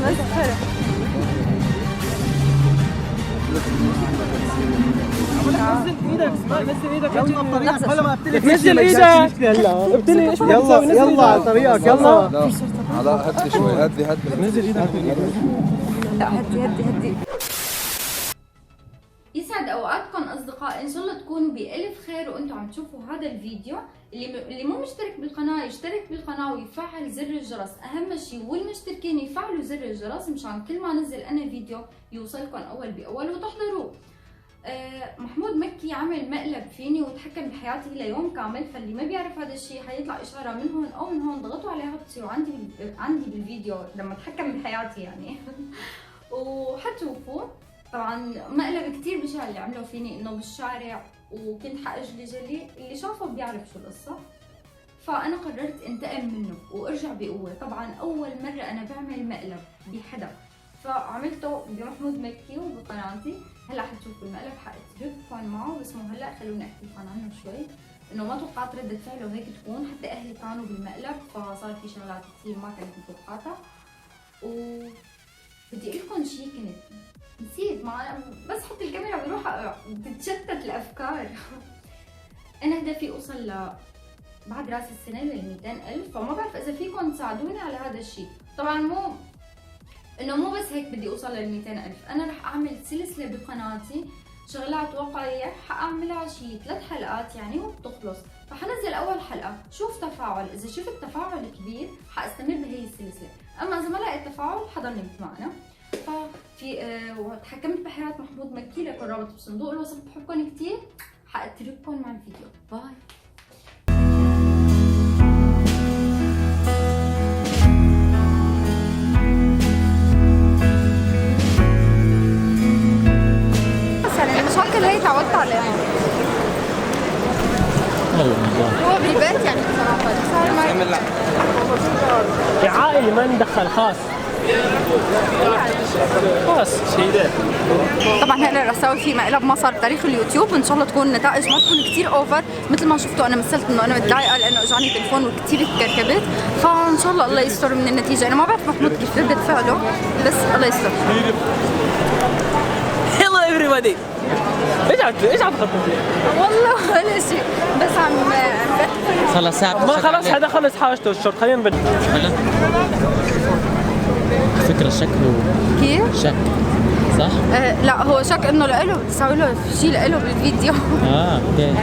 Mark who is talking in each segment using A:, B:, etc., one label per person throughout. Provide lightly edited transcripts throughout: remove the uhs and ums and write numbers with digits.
A: مسخرة.
B: نزل ايدك اسمع، نزل ايدك
C: يلا على طريقك ولا ما ابتلي
B: نزل ايدك هلا ابتلي ايش
C: يلا على طريقك يلا.
D: لا هدي شوي، هدي
B: نزل ايدك.
A: لا هدي.
E: يسعد اوقاتكم اصدقائي، ان شاء الله تكونوا بالف خير وانتم عم تشوفوا هذا الفيديو. اللي مو مشترك بالقناه يشترك بالقناه ويفعل زر الجرس، اهم شيء، والمشتركين يفعلوا زر الجرس مشان كل ما نزل انا فيديو يوصلكم اول باول وتحضروه. محمود مكي عمل مقلب فيني وتحكم بحياتي ليوم كامل، فاللي ما بيعرف هذا الشيء حيطلع اشاره من هون او من هون، ضغطوا عليها بتصيروا عندي بالفيديو لما تحكم بحياتي يعني وحتشوفوا. طبعا مقلب كثير بشع اللي عملوا فيني، انه بالشارع وكنت حاجلي جلي، اللي شافه بيعرف شو القصه. فانا قررت انتقم منه وارجع بقوه. طبعا اول مره انا بعمل مقلب بحدا، فعملته بمحمود مكي وبقناتي. هلا حتشوفوا المقلب، حاترككم معه، بس مو هلا، خلوني احكي لكم عنه شوي، انه ما توقعت ردة فعله هيك تكون، حتى اهلي كانوا بالمقلب فصار في شغلات كثير ما كنت متوقعتها. بدي اقول لكم شيء كنت نسيت، بس حط الكاميرا بروح بتتشتت الافكار. انا هدفي اوصل بعد راس السنه لل 200,000، فما بعرف اذا فيكم تساعدوني على هذا الشيء. طبعا مو بس هيك بدي اوصل لل 200,000، انا رح اعمل سلسله بقناتي شغلات واقعيه، حاعملها شيء 3 حلقات يعني وبتخلص. فحنزل اول حلقه شوف تفاعل، اذا شفت تفاعل كبير حاستمر بهي السلسله، اما اذا ما لقيت تفاعل حضلني معنا. ففي وتحكمت بحياة محمود مكي، لكم رابط بصندوق الوصف. بحبكم كثير، حاترككم مع الفيديو. باي.
A: بس يعني المشاكل هي تعودت عليها. هو بالبيت يعني بصراحة صار معي
B: يا عائلي ما ندخل خاص شيء ده.
A: طبعا هلا رح اسوي فيه مقلب ما صار بتاريخ اليوتيوب، وان شاء الله تكون النتائج ما تكون كثير اوفر. مثل ما شفتوا انا مثلت انه انا متضايقه لانه اجاني تليفون وكثير تكركبت، فان شاء الله يستر من النتيجه. انا ما بعرف محمود كيف ردة فعله، بس الله يستر.
B: Hello everybody. ايش عم تخططي؟
A: والله ولا شيء، بس عم
F: خلص ساعة
B: ما خلص حدا خلص حاجته الشرط، خلينا نبدأ.
F: هلا فكرة شكله
A: كيف؟
F: شك صح؟
A: لا هو شك انه لإله بتسوي له شيء لإله بالفيديو.
F: اوكي.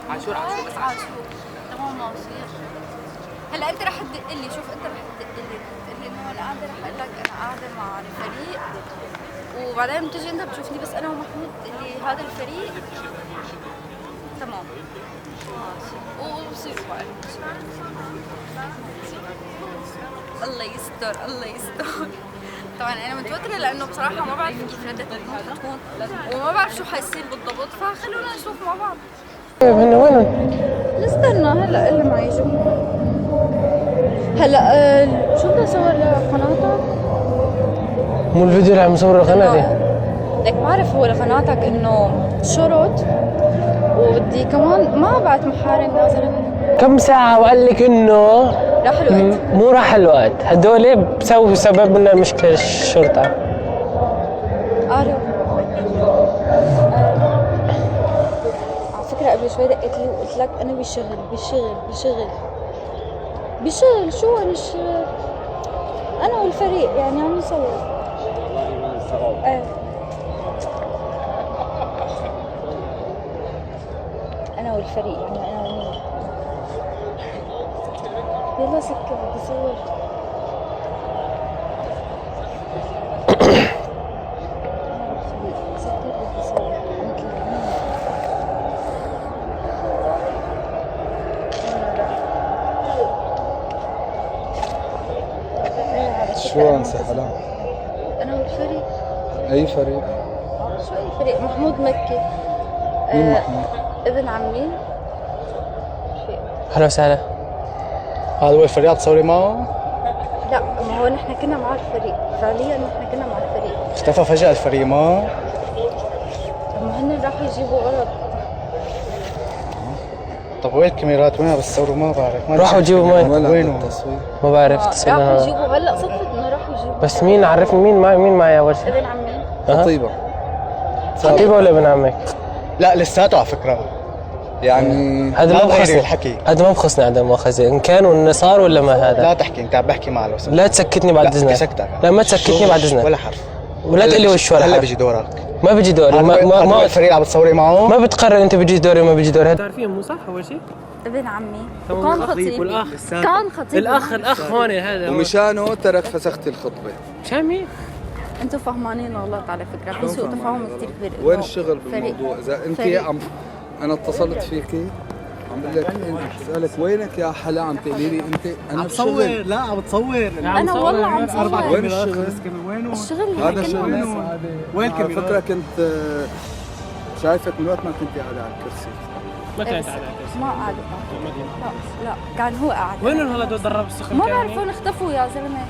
A: عاشور بس عاشور تمام مواصير. هلا انت رح تدق لي، شوف انت رح تدق لي انه انا قاعده، رح اقول لك انا قاعده مع الفريق، وبعدين بتجي انت بتشوفني بس انا ومحمود اللي هذا الفريق. تمام ماشي وبصير بقى. الله يستر الله يستر. طبعا انا متوتره لانه بصراحه ما بعرف كيف ردة محمود حتكون، وما بعرف شو حيصير بالضبط، فخلونا نشوف مع بعض.
B: هن وينهم؟
A: نستنى هلا اللي ما يجوا. هلا شو بدي اصور لقناتك؟
B: مو الفيديو اللي عم يصوره لقناتي؟
A: لك بعرف هو لقناتك انه شرط، وبدي كمان ما بعت محارم يا زلمه.
B: كم ساعة وقال لك انه
A: راح الوقت؟
B: مو راح الوقت، هدول بسوي سبب لنا مشكلة الشرطة.
A: عارف على فكرة قبل شوي دقيت لي وقلت لك انا بشغل شو انا الشغل؟ انا والفريق يعني عم نصور. انا والفريق يعني انا ومين. يلا سكر بدي صور.
D: شو انسى حلا؟
A: انا والفريق.
D: اي فريق؟
A: شو اي فريق؟ محمود مكي.
D: مين محمود؟
A: ابن عمي.
B: اهلا وسهلا.
C: هذا هو الفريق تصوري معه؟
A: لا ما هو نحن كنا مع الفريق، فعليا نحن كنا مع الفريق.
C: اختفى فجأة الفريق ما
A: ما هن راحوا يجيبوا غلط.
C: طب وين الكاميرات وينها بتصوروا ما بعرف
B: راحوا يجيبوا
C: وينه
D: التصوير؟
B: ما بعرف
A: راحوا
B: تسألها.
A: يجيبوا هلا صدفة انه راحوا يجيبوا.
B: بس مين عرفني مين معي اول شيء؟
A: ابن عمي.
D: خطيبة
B: خطيبة ولا ابن عمك؟
C: لا لساته على فكرة
D: يعني
B: هذا
C: لا
B: ما
C: تغيري
B: بخصني
C: الحكي.
B: هذا ما بخصني عدم مؤاخذة، ان كان وان صار ولا ما
C: لا
B: هذا.
C: تحكي انت عم بحكي معه لو سمحت.
B: لا تسكتني بعد
C: لا
B: اذنك.
C: سكتك.
B: لا ما تسكتني بعد اذنك.
C: ولا حرف.
B: ولا تقول لي وش ولا
C: هلا
B: حرف.
C: بيجي دورك.
B: ما بيجي دوري. ما
C: الفريق اللي عم بتصوري معه
B: ما بتقرر انت بيجي دوري وما بيجي دوري. تعرفين مو صح اول شيء؟
A: ابن عمي
B: تمام.
A: وكان خطيب.
B: والاخ
A: كان خطيب.
B: الاخ هون هذا
D: ومشانه ترك فسخت الخطبة.
B: مشان مين؟
A: انتم فهمانين غلط على فكره، في سوء تفاهم كثير كبير.
D: وين
A: إنه
D: الشغل
A: فريق.
D: بالموضوع؟ إذا أنت
A: فريق.
D: أنا اتصلت فيكي عم بقول لك بسألك وينك يا حلا، عم تقولي لي أنت أنا
C: عم بتصور.
D: بشغل.
C: لا عم بتصور.
A: انا والله عم
C: أربع
A: صور
D: وين
C: كاميرات
D: الشغل؟
C: 5 كاميرات وينه؟
A: الشغل
D: هذا
A: هيك
D: شغل.
A: إنه
C: وين
D: على
C: الكاميرات؟
D: فكرة كنت شايفك من وقت ما كنت قاعدة على الكرسي.
B: ما كانت
A: إيه،
B: على الكرسي.
A: ما قعد. لا كان هو قاعد.
B: وين الولد ضرب السخن؟
A: ما بعرف وين اختفوا يا زلمه.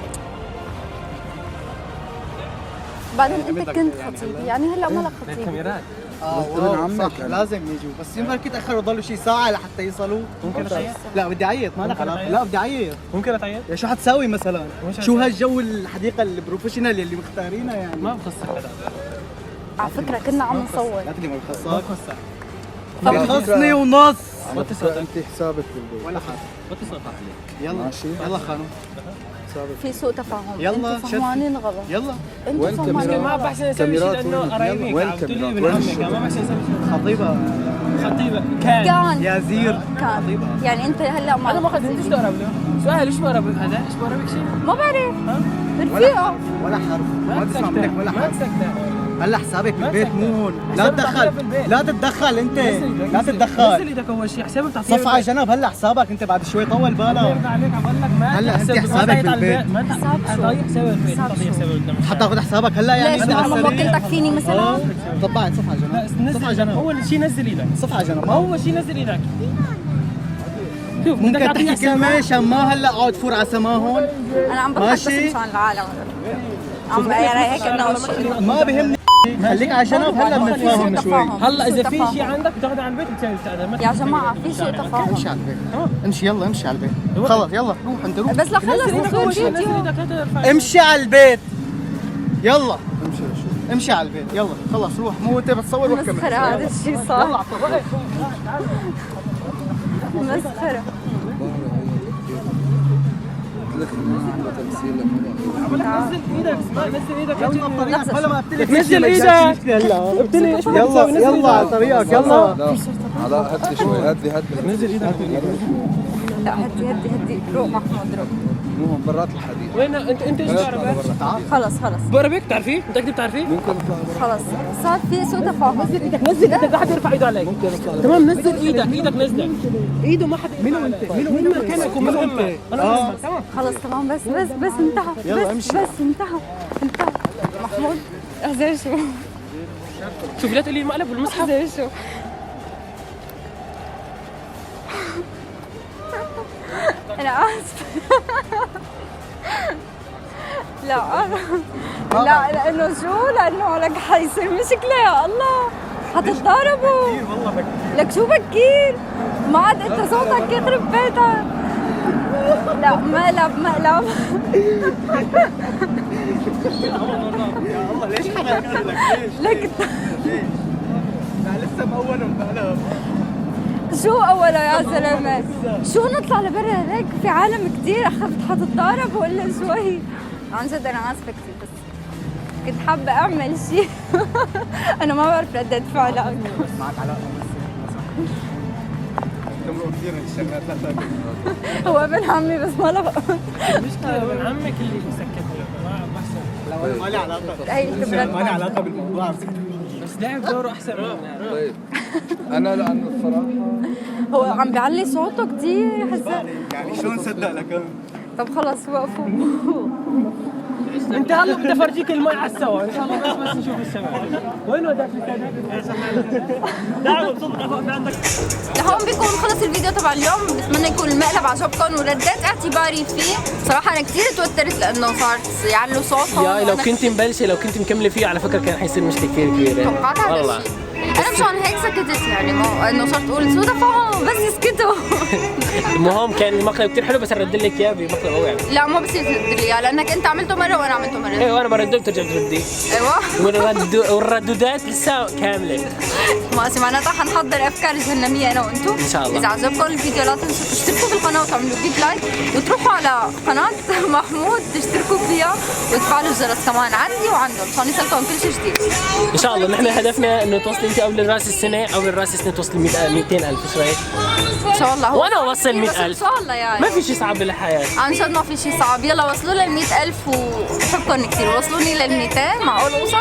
A: بعدين انت كنت خطيب، يعني هلا مالك خطيب.
B: الكاميرات.
D: ابن
C: واو،
D: عمك
C: صح
D: أنا.
C: لازم يجوا، بس يمكن تاخروا ضلوا شي ساعة لحتى يوصلوا.
B: ممكن اتعيط؟
C: لا بدي اعيط ما لك علاقة. لا بدي اعيط.
B: ممكن اتعيط؟
C: يا شو حتساوي مثلا؟
B: وش
C: شو
B: حتساوي؟
C: هالجو الحديقة البروفيشنال اللي مختارينها يعني؟
B: ما بخصك هذا.
A: على فكره كنا عم نصور.
C: لا تقولي ما
B: ما
C: بخصك.
B: بخصك.
C: بخصني ونص.
D: على فكرة أنت حسابك بالبيت.
C: ولا حاجة.
B: بتصل عليك.
C: يلا
D: ماشي.
C: يلا خانو.
D: حسابك.
A: في سوء تفاهم.
C: يلا،
A: انتم فهمانين غلط.
C: يلا
A: انتم
D: وين
A: فهمانين
D: الكاميرا؟
B: ما
A: غلط.
B: بحسن اسوي شيء
D: كاميرات
B: لانه
D: وين؟
B: قرايبك.
D: وين
B: عم تقولي لي
D: الكاميرات؟
B: ابن
D: وين
B: عمك، ما بحسن اسوي شيء.
C: خطيبة
B: خطيبك كان
C: يا زير.
A: كان يعني انت هلا
B: انا ما
A: ما
B: اخذت ايش بقرب له؟ سؤال ايش بقرب هذا؟ ايش بقربك شيء؟
A: ما بعرف. رفيقه.
C: ولا حرف. ما تسمع منك ولا
B: ما
C: حرف.
B: تسكت.
C: هلا حسابك بالبيت مو هون. لا
B: حسابك
C: تدخل.
B: تعطيها في البيت.
C: لا تتدخل انت. لا
B: نزل
C: تتدخل.
B: ايدك اول شيء، حسابك تعطيه
C: صف على جنب. هلا حسابك انت بعد شوي طول بالك.
B: يرضى عليك عم بقول لك ما
C: هلا أنت
B: تحسب-
C: حسابك
B: ما تعيط على
C: بالبيت.
B: البيت. ما
A: حساب شو؟
B: تعطيه حسابك بالبيت.
A: حساب
B: تعطيه
A: شو؟
B: حسابك قدام
C: حتاخذ حسابك هلا يعني.
A: ليش
C: أنت
A: ما
C: على السريع.
A: موكلتك فيني مثلا؟
C: طب بعد صف على
B: لا
C: جنب. صف على
B: نزل
C: جنب.
B: اول شيء نزل ايدك.
C: صف على جنب.
B: اول شيء نزل ايدك. شوف بدك
C: ممكن
B: تعطيه
C: تحكي
B: حسابك.
C: كلمة عشان ما هلا اقعد فور على سماهون.
A: انا عم بضحك بس
C: ماشي.
A: مشان العالم. عم يعني هيك انه شيء.
C: ما بهمني. خليك على جنب هلا بنتفاهم شوي.
B: هلا اذا
A: سوء
B: في
A: تفاهم.
B: شيء عندك بتاخذه على البيت بتسوي بتاخذه.
A: يا جماعه في سوء تفاهم.
C: امشي على البيت. امشي يلا امشي على البيت. خلص يلا روح انت روح.
A: بس لخلص نصور
B: نزل
A: فيديو.
B: ايدك لا ترفع.
C: امشي على البيت. يلا امشي على البيت يلا خلص روح. مو انت بتصور روح
A: مسخره
C: كمان.
A: هذا الشيء صار. مسخره.
D: تمثيل لما
B: نزل ايدك نزل ايدك
C: يلا بطريقك هلا ما ابتلك.
B: نزل ايدك.
C: هلا
B: ابتلي ايش بدك
C: يلا
B: تسوي؟ نزل
C: يلا على
B: إيدك.
C: طريقك يلا.
D: لا على هدي شوي هدي
B: نزل ايدك.
A: لا هدي روح محمود روح.
D: مو هون برات الحديقة.
B: وين انت ايش بتعرف؟
A: خلص
B: بقربك بتعرفيه؟ متأكد بتعرفيه؟
D: ممكن نطلع برا.
A: خلص صار في سوء تفاهم.
B: نزل ايدك، لا حد يرفع ايده عليك. تمام نزل ايدك نزل ايده. ما حد مين انت؟ مين مكانك ومين انت؟ تمام
A: خلص تمام بس انتهى.
C: يلا
A: بس
C: امشي.
A: انتهى. محمود احذر شو.
B: شوف لا تقولي المقلب والمصحف.
A: احذر شو. انا اسف. لا لا لانه شو لانه لك حيصير مشكله يا الله حتتضاربوا.
C: والله بك.
A: لك شو بكير ما عاد انت صوتك يخرب بيتك. لا مقلب
C: يا الله ليش حركت لك ليش؟
A: لك
C: لا لسه مأولهم بقلب.
A: شو اوله يا زلمه شو نطلع لبرا هيك في عالم كثير اخذت حتتضارب ولا شوي. عن جد انا اسفه كثير بس كنت حابه اعمل شيء. انا ما بعرف ردة فعلك.
C: معك علاقة تمرق كثير من الشغلات لا تاكل.
A: هو ابن عمي بس ما له
B: المشكلة ابن عمك اللي مسكت ما بحسن.
C: لا ما لي علاقة.
A: هي الخبرات
C: ما لي علاقة بالموضوع.
B: بس لعب دوره احسن مننا.
D: طيب انا لانه الصراحة
A: هو عم بيعلي صوته كثير حسيت.
C: يعني شلون صدق لك؟
A: طب خلص وقفوا.
B: انت هلا بدي افرجيك المي على السوا ان شاء الله، بس نشوف السماء. وين وداك
A: لهون بيكون خلص الفيديو تبع اليوم. بتمنى يكون المقلب عجبكم ورديت اعتباري فيه. صراحه انا كثير توترت لانه صار يعلوا صوتهم.
B: يا لو كنت مبلشه، لو كنت مكمله فيه على فكره كان حيصير مشكله كثير كبيره.
A: توقعت هذا
B: والله.
A: الشيء. انا مشان هيك سكتت يعني، مو انه صرت اقول سودا فهموا بس اسكتوا.
B: المهم كان المقلب كثير حلو، بس ارد لك اياه بمقلب قوي يعني.
A: لا ما بصير ترد لي اياه لانك انت عملته مره وانا عملته مره.
B: ايوه وانا برد بترجع تردي.
A: ايوه
B: والردودات لسه كامله.
A: ماشي، معناتها حنحضر افكار جهنميه انا وانتم
B: إن شاء الله.
A: اذا عجبكم الفيديو لا تنسوا تشتركوا بالقناه وتعملوا جيب لايك، وتروحوا على قناه محمود تشتركوا فيها وتفعلوا الجرس كمان عندي وعندهم عشان يصلكم كل شيء جديد.
B: ان شاء الله نحن هدفنا انه توصلي انت قبل راس السنه، قبل راس السنه توصلي 200,000 شوي.
A: ان شاء الله. هو
B: وانا اوصل
A: بس
B: 100,000.
A: ان شاء الله يعني
B: ما في شيء صعب بالحياه.
A: عن جد ما في شيء صعب. يلا وصلوا لل 100,000 وبحبكم كثير. وصلوني لل 200 معقول اوصل؟